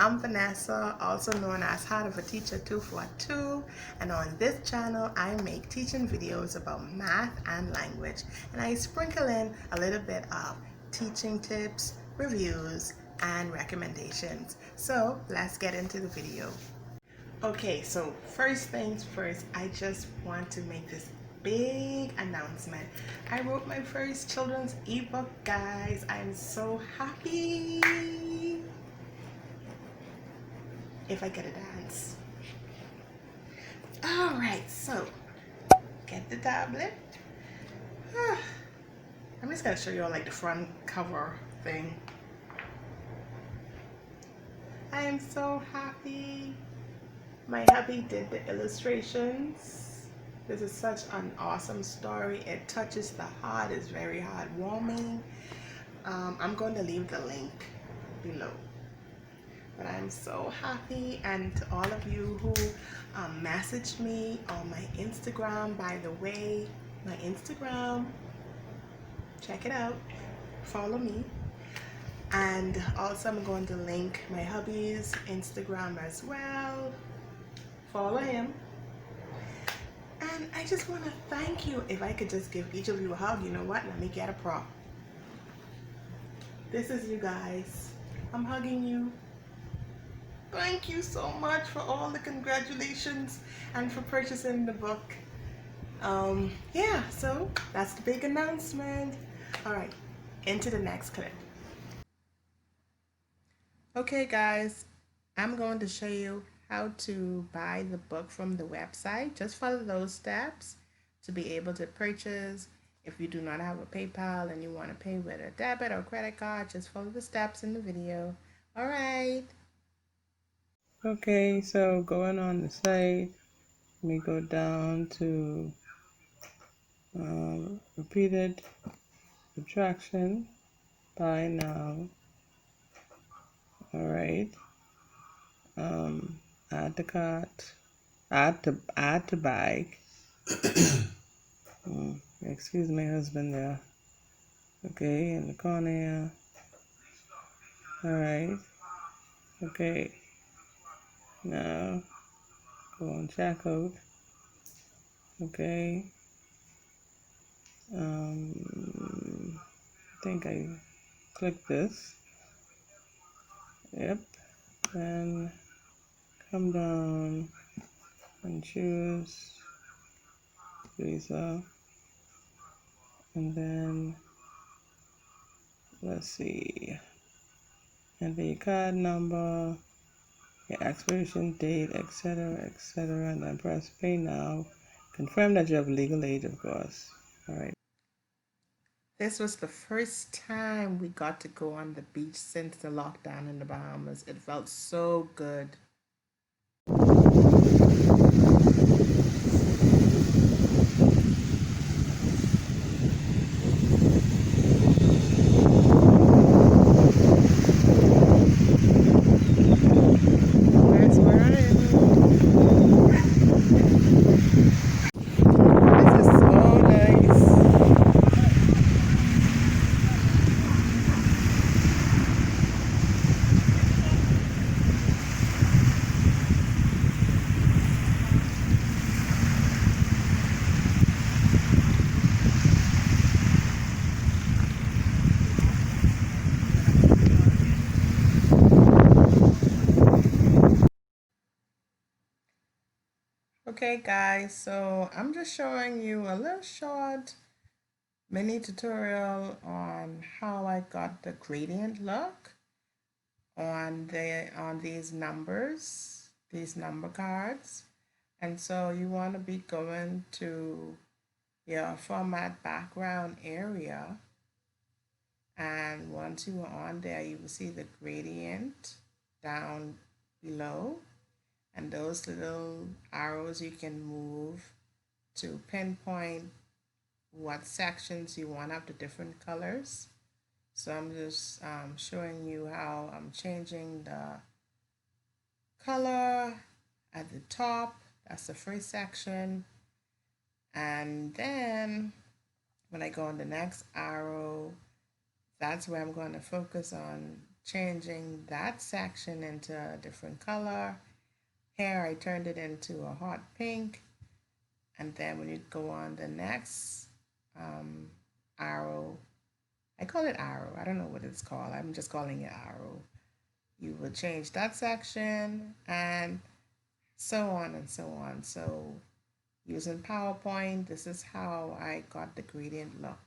I'm Vanessa, also known as Heart of a Teacher 242, and on this channel I make teaching videos about math and language, and I sprinkle in a little bit of teaching tips, reviews, and recommendations. So let's get into the video. Okay, so first things first, I just want to make this big announcement. I wrote my first children's ebook, guys. I'm so happy. If I get a dance. All right, so get the tablet. I'm just gonna show you all like the front cover thing. I am so happy. My hubby did the illustrations. This is such an awesome story. It touches the heart. It's very heartwarming. I'm going to leave the link below. But I'm so happy, and to all of you who messaged me on my Instagram, by the way, my Instagram, check it out, follow me. And also I'm going to link my hubby's Instagram as well. Follow him. And I just want to thank you. If I could just give each of you a hug, you know what? Let me get a prop. This is you guys. I'm hugging you. Thank you so much for all the congratulations and for purchasing the book. Yeah, so that's the big announcement. All right, into the next clip. Okay guys, I'm going to show you how to buy the book from the website. Just follow those steps to be able to purchase. If you do not have a PayPal and you want to pay with a debit or credit card, just follow the steps in the video. All right. Okay, so going on the site, let me go down to repeated subtraction, buy now. All right, add to cart, add to buy. Excuse my husband there. Okay, in the corner here. All right. Okay. Now go on checkout. Okay. I think I click this. Yep. Then come down and choose Visa. And then let's see. Enter your card number, your expiration date, etc., and then press pay now. Confirm that you have legal age, of course. All right. This was the first time we got to go on the beach since the lockdown in the Bahamas. It felt so good. That's where I am. This is so nice. Okay guys, so I'm just showing you a little short mini tutorial on how I got the gradient look on these numbers, these number cards. And so you want to be going to your format background area, and once you are on there you will see the gradient down below, and those little arrows you can move to pinpoint what sections you want of the different colors. So I'm just showing you how I'm changing the color at the top. That's the first section. And then when I go on the next arrow, that's where I'm going to focus on changing that section into a different color. Here I turned it into a hot pink. And then when you go on the next um, arrow, I call it arrow. I don't know what it's called. I'm just calling it arrow. You will change that section and so on and so on. So using PowerPoint, this is how I got the gradient look.